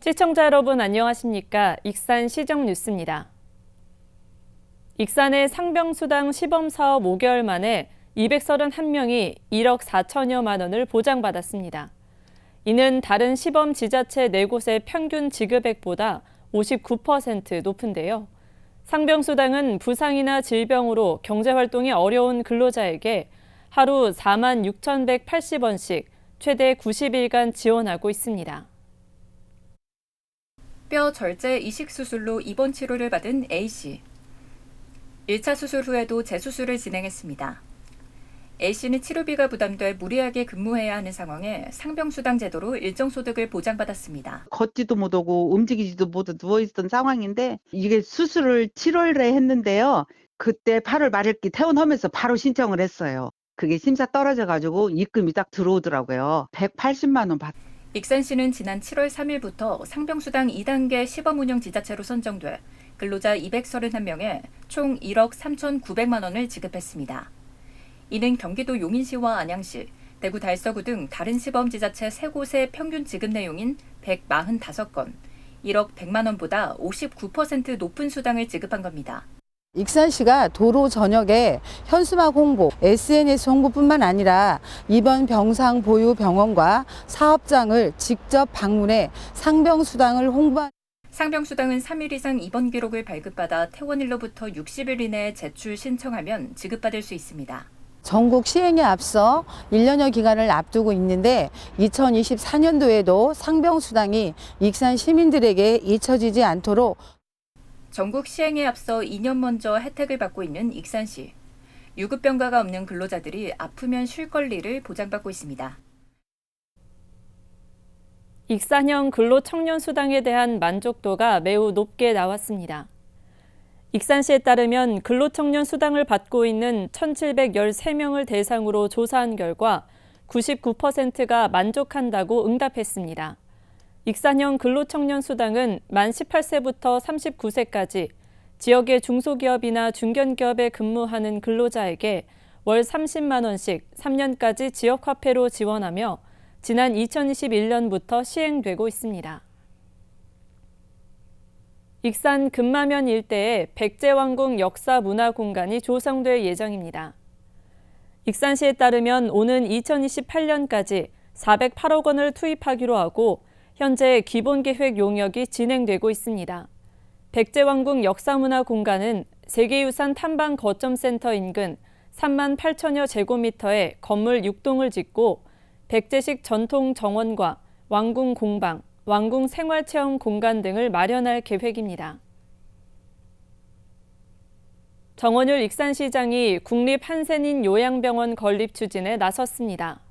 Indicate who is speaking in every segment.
Speaker 1: 시청자 여러분 안녕하십니까? 익산 시정 뉴스입니다. 익산의 상병수당 시범사업 5개월 만에 231명이 1억 4천여만 원을 보장받았습니다. 이는 다른 시범 지자체 4곳의 평균 지급액보다 59% 높은데요. 상병수당은 부상이나 질병으로 경제활동이 어려운 근로자에게 하루 46,180원씩 최대 90일간 지원하고 있습니다.
Speaker 2: 뼈 절제 이식 수술로 입원 치료를 받은 A씨. 1차 수술 후에도 재수술을 진행했습니다. A씨는 치료비가 부담돼 무리하게 근무해야 하는 상황에 상병수당 제도로 일정 소득을 보장받았습니다.
Speaker 3: 걷지도 못하고 움직이지도 못하고 누워있던 상황인데 이게 수술을 7월에 했는데요. 그때 8월 말일기 퇴원하면서 바로 신청을 했어요. 그게 심사 떨어져가지고 입금이 딱 들어오더라고요. 180만 원 받.
Speaker 2: 익산시는 지난 7월 3일부터 상병수당 2단계 시범운영 지자체로 선정돼 근로자 231명에 총 1억 3,900만 원을 지급했습니다. 이는 경기도 용인시와 안양시, 대구 달서구 등 다른 시범 지자체 3곳의 평균 지급 내용인 145건, 1억 100만 원보다 59% 높은 수당을 지급한 겁니다.
Speaker 4: 익산시가 도로 전역에 현수막 홍보, SNS 홍보뿐만 아니라 입원 병상 보유 병원과 사업장을 직접 방문해 상병수당을 홍보한.
Speaker 2: 상병수당은 3일 이상 입원 기록을 발급받아 퇴원일로부터 60일 이내에 제출 신청하면 지급받을 수 있습니다.
Speaker 4: 전국 시행에 앞서 1년여 기간을 앞두고 있는데 2024년도에도 상병수당이 익산 시민들에게 잊혀지지 않도록
Speaker 2: 전국 시행에 앞서 2년 먼저 혜택을 받고 있는 익산시. 유급병가가 없는 근로자들이 아프면 쉴 권리를 보장받고 있습니다.
Speaker 1: 익산형 근로청년수당에 대한 만족도가 매우 높게 나왔습니다. 익산시에 따르면 근로청년수당을 받고 있는 1,713명을 대상으로 조사한 결과 99%가 만족한다고 응답했습니다. 익산형 근로청년수당은 만 18세부터 39세까지 지역의 중소기업이나 중견기업에 근무하는 근로자에게 월 30만 원씩 3년까지 지역화폐로 지원하며 지난 2021년부터 시행되고 있습니다. 익산 금마면 일대에 백제왕궁 역사문화공간이 조성될 예정입니다. 익산시에 따르면 오는 2028년까지 408억 원을 투입하기로 하고 현재 기본계획 용역이 진행되고 있습니다. 백제왕궁 역사문화공간은 세계유산 탐방 거점센터 인근 3만 8천여 제곱미터의 건물 6동을 짓고 백제식 전통 정원과 왕궁 공방, 왕궁 생활체험 공간 등을 마련할 계획입니다. 정원율 익산시장이 국립한센인 요양병원 건립 추진에 나섰습니다.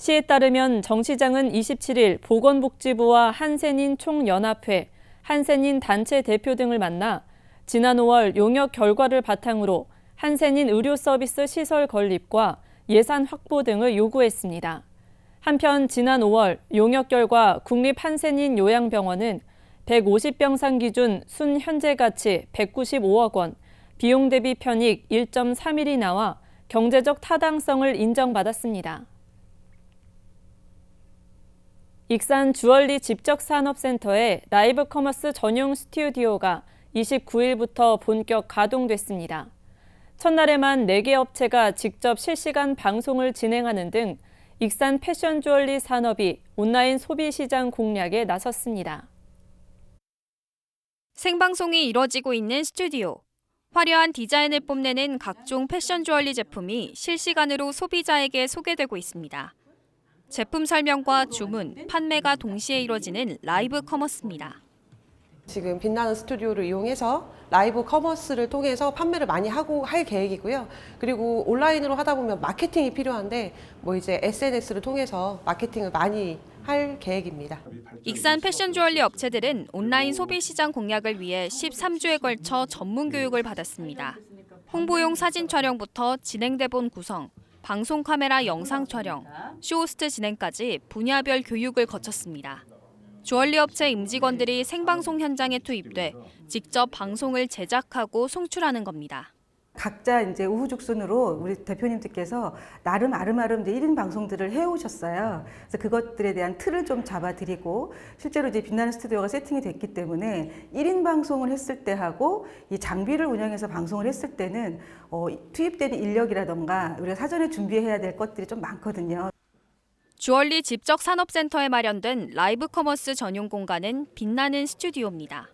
Speaker 1: 시에 따르면 정 시장은 27일 보건복지부와 한센인 총연합회, 한센인 단체 대표 등을 만나 지난 5월 용역 결과를 바탕으로 한센인 의료서비스 시설 건립과 예산 확보 등을 요구했습니다. 한편 지난 5월 용역 결과 국립한센인 요양병원은 150병상 기준 순 현재 가치 195억 원, 비용 대비 편익 1.31이 나와 경제적 타당성을 인정받았습니다. 익산 주얼리 집적산업센터에 라이브 커머스 전용 스튜디오가 29일부터 본격 가동됐습니다. 첫날에만 4개 업체가 직접 실시간 방송을 진행하는 등 익산 패션 주얼리 산업이 온라인 소비 시장 공략에 나섰습니다.
Speaker 5: 생방송이 이뤄지고 있는 스튜디오. 화려한 디자인을 뽐내는 각종 패션 주얼리 제품이 실시간으로 소비자에게 소개되고 있습니다. 제품 설명과 주문, 판매가 동시에 이뤄지는 라이브 커머스입니다.
Speaker 6: 지금 빛나는 스튜디오를 이용해서 라이브 커머스를 통해서 판매를 많이 할 계획이고요. 그리고 온라인으로 하다 보면 마케팅이 필요한데 이제 SNS를 통해서 마케팅을 많이 할 계획입니다.
Speaker 5: 익산 패션 주얼리 업체들은 온라인 소비 시장 공략을 위해 13주에 걸쳐 전문 교육을 받았습니다. 홍보용 사진 촬영부터 진행 대본 구성, 방송 카메라 영상 촬영, 쇼호스트 진행까지 분야별 교육을 거쳤습니다. 주얼리 업체 임직원들이 생방송 현장에 투입돼 직접 방송을 제작하고 송출하는 겁니다.
Speaker 7: 각자 이제 우후죽순으로 우리 대표님들께서 나름 아름아름 이제 1인 방송들을 해오셨어요. 그래서 그것들에 대한 틀을 좀 잡아드리고 실제로 이제 빛나는 스튜디오가 세팅이 됐기 때문에 1인 방송을 했을 때 하고 이 장비를 운영해서 방송을 했을 때는 투입되는 인력이라던가 우리가 사전에 준비해야 될 것들이 좀 많거든요.
Speaker 5: 주얼리 집적산업센터에 마련된 라이브 커머스 전용 공간은 빛나는 스튜디오입니다.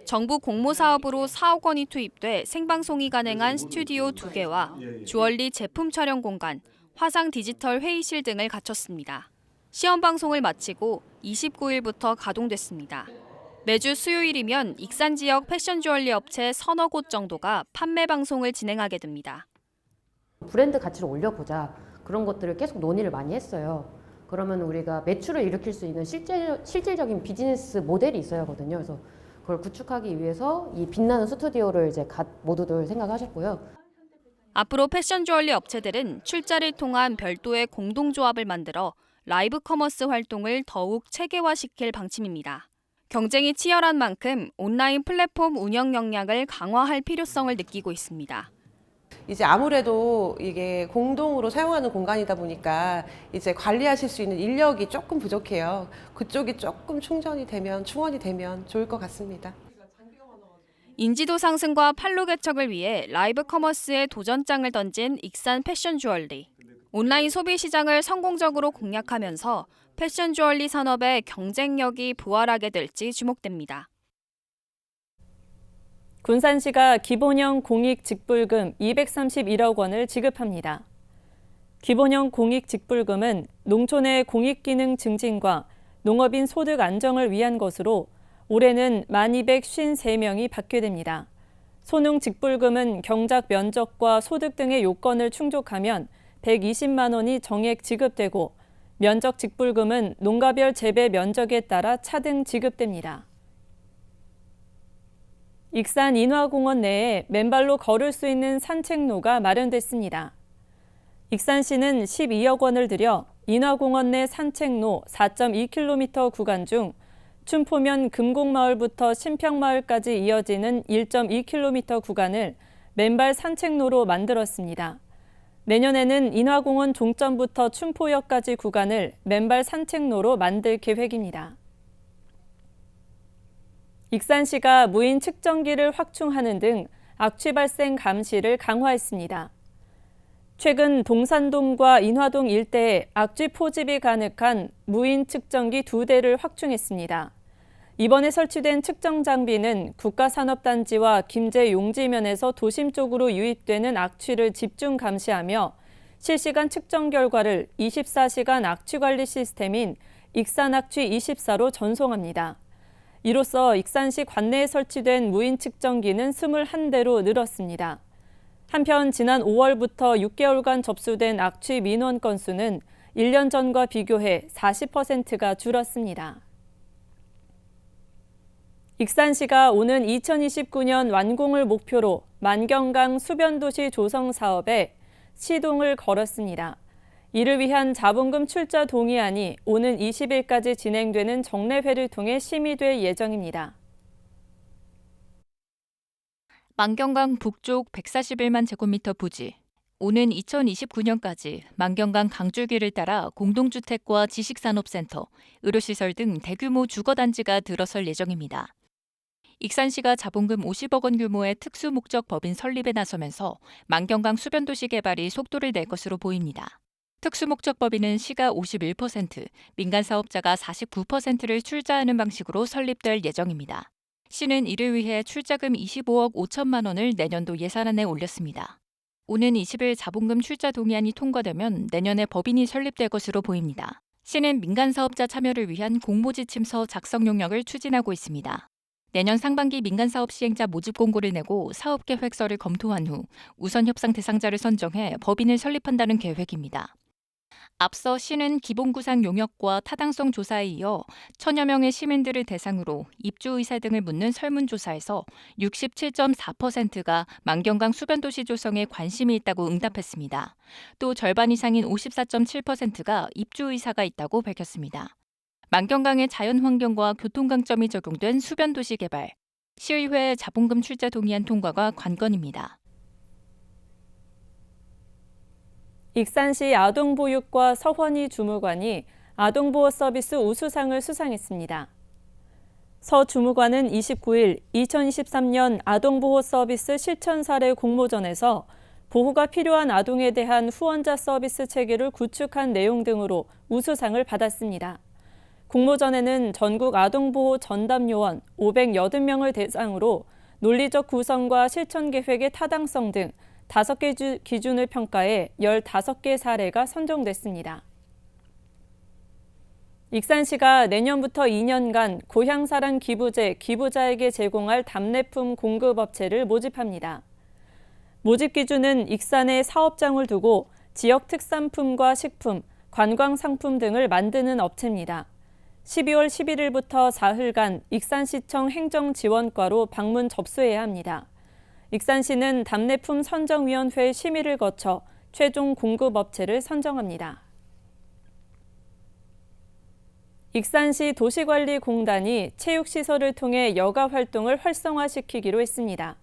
Speaker 5: 정부 공모사업으로 4억 원이 투입돼 생방송이 가능한 스튜디오 2개와 주얼리 제품 촬영 공간, 화상 디지털 회의실 등을 갖췄습니다. 시험 방송을 마치고 29일부터 가동됐습니다. 매주 수요일이면 익산 지역 패션 주얼리 업체 서너 곳 정도가 판매 방송을 진행하게 됩니다.
Speaker 8: 브랜드 가치를 올려보자, 그런 것들을 계속 논의를 많이 했어요. 그러면 우리가 매출을 일으킬 수 있는 실질적인 비즈니스 모델이 있어야 하거든요. 그래서 그걸 구축하기 위해서 이 빛나는 스튜디오를 이제 모두들 생각하셨고요.
Speaker 5: 앞으로 패션 주얼리 업체들은 출자를 통한 별도의 공동조합을 만들어 라이브 커머스 활동을 더욱 체계화시킬 방침입니다. 경쟁이 치열한 만큼 온라인 플랫폼 운영 역량을 강화할 필요성을 느끼고 있습니다.
Speaker 6: 이제 아무래도 이게 공동으로 사용하는 공간이다 보니까 이제 관리하실 수 있는 인력이 조금 부족해요. 그쪽이 조금 충원이 되면 좋을 것 같습니다.
Speaker 5: 인지도 상승과 판로 개척을 위해 라이브 커머스에 도전장을 던진 익산 패션 주얼리. 온라인 소비 시장을 성공적으로 공략하면서 패션 주얼리 산업의 경쟁력이 부활하게 될지 주목됩니다.
Speaker 1: 군산시가 기본형 공익직불금 231억 원을 지급합니다. 기본형 공익직불금은 농촌의 공익기능 증진과 농업인 소득 안정을 위한 것으로 올해는 1253명이 받게 됩니다. 소농직불금은 경작 면적과 소득 등의 요건을 충족하면 120만 원이 정액 지급되고 면적직불금은 농가별 재배 면적에 따라 차등 지급됩니다. 익산 인화공원 내에 맨발로 걸을 수 있는 산책로가 마련됐습니다. 익산시는 12억 원을 들여 인화공원 내 산책로 4.2km 구간 중 춘포면 금곡마을부터 신평마을까지 이어지는 1.2km 구간을 맨발 산책로로 만들었습니다. 내년에는 인화공원 종점부터 춘포역까지 구간을 맨발 산책로로 만들 계획입니다. 익산시가 무인 측정기를 확충하는 등 악취 발생 감시를 강화했습니다. 최근 동산동과 인화동 일대에 악취 포집이 가능한 무인 측정기 2대를 확충했습니다. 이번에 설치된 측정 장비는 국가산업단지와 김제 용지면에서 도심 쪽으로 유입되는 악취를 집중 감시하며 실시간 측정 결과를 24시간 악취관리 시스템인 익산악취24로 전송합니다. 이로써 익산시 관내에 설치된 무인 측정기는 21대로 늘었습니다. 한편 지난 5월부터 6개월간 접수된 악취 민원 건수는 1년 전과 비교해 40%가 줄었습니다. 익산시가 오는 2029년 완공을 목표로 만경강 수변도시 조성 사업에 시동을 걸었습니다. 이를 위한 자본금 출자 동의안이 오는 20일까지 진행되는 정례회를 통해 심의될 예정입니다.
Speaker 9: 만경강 북쪽 141만 제곱미터 부지. 오는 2029년까지 만경강 강줄기를 따라 공동주택과 지식산업센터, 의료시설 등 대규모 주거단지가 들어설 예정입니다. 익산시가 자본금 50억 원 규모의 특수목적 법인 설립에 나서면서 만경강 수변도시 개발이 속도를 낼 것으로 보입니다. 특수목적 법인은 시가 51%, 민간 사업자가 49%를 출자하는 방식으로 설립될 예정입니다. 시는 이를 위해 출자금 25억 5천만 원을 내년도 예산안에 올렸습니다. 오는 20일 자본금 출자 동의안이 통과되면 내년에 법인이 설립될 것으로 보입니다. 시는 민간 사업자 참여를 위한 공모지침서 작성 용역을 추진하고 있습니다. 내년 상반기 민간 사업 시행자 모집 공고를 내고 사업 계획서를 검토한 후 우선 협상 대상자를 선정해 법인을 설립한다는 계획입니다. 앞서 시는 기본구상 용역과 타당성 조사에 이어 1,000여 명의 시민들을 대상으로 입주 의사 등을 묻는 설문조사에서 67.4%가 만경강 수변도시 조성에 관심이 있다고 응답했습니다. 또 절반 이상인 54.7%가 입주 의사가 있다고 밝혔습니다. 만경강의 자연환경과 교통강점이 적용된 수변도시 개발, 시의회 자본금 출자 동의안 통과가 관건입니다.
Speaker 1: 익산시 아동보육과 서헌희 주무관이 아동보호 서비스 우수상을 수상했습니다. 서 주무관은 29일 2023년 아동보호 서비스 실천 사례 공모전에서 보호가 필요한 아동에 대한 후원자 서비스 체계를 구축한 내용 등으로 우수상을 받았습니다. 공모전에는 전국 아동보호 전담요원 580명을 대상으로 논리적 구성과 실천 계획의 타당성 등 5개 기준을 평가해 15개 사례가 선정됐습니다. 익산시가 내년부터 2년간 고향사랑 기부제 기부자에게 제공할 답례품 공급업체를 모집합니다. 모집 기준은 익산에 사업장을 두고 지역 특산품과 식품, 관광상품 등을 만드는 업체입니다. 12월 11일부터 사흘간 익산시청 행정지원과로 방문 접수해야 합니다. 익산시는 답례품 선정위원회 심의를 거쳐 최종 공급업체를 선정합니다. 익산시 도시관리공단이 체육시설을 통해 여가 활동을 활성화시키기로 했습니다.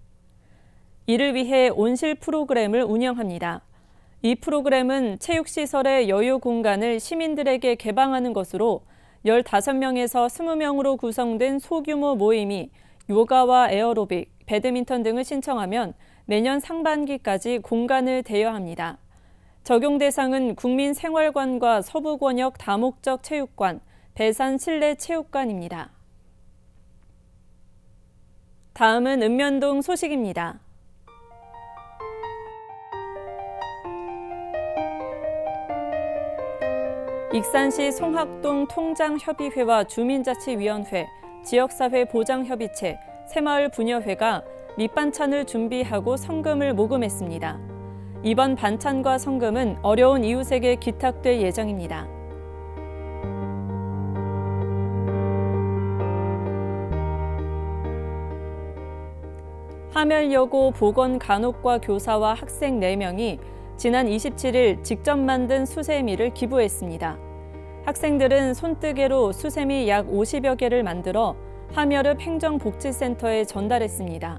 Speaker 1: 이를 위해 온실 프로그램을 운영합니다. 이 프로그램은 체육시설의 여유 공간을 시민들에게 개방하는 것으로 15명에서 20명으로 구성된 소규모 모임이 요가와 에어로빅, 배드민턴 등을 신청하면 내년 상반기까지 공간을 대여합니다. 적용 대상은 국민생활관과 서부권역 다목적 체육관, 배산 실내 체육관입니다. 다음은 읍면동 소식입니다. 익산시 송학동 통장협의회와 주민자치위원회, 지역사회 보장협의체, 새마을 부녀회가 밑반찬을 준비하고 성금을 모금했습니다. 이번 반찬과 성금은 어려운 이웃에게 기탁될 예정입니다. 하멜여고 보건간호과 교사와 학생 4명이 지난 27일 직접 만든 수세미를 기부했습니다. 학생들은 손뜨개로 수세미 약 50여 개를 만들어 하멸읍 행정복지센터에 전달했습니다.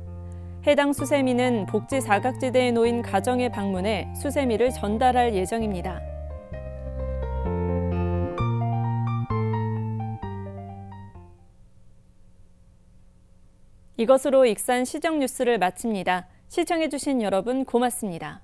Speaker 1: 해당 수세미는 복지 사각지대에 놓인 가정에 방문해 수세미를 전달할 예정입니다. 이것으로 익산 시정 뉴스를 마칩니다. 시청해주신 여러분 고맙습니다.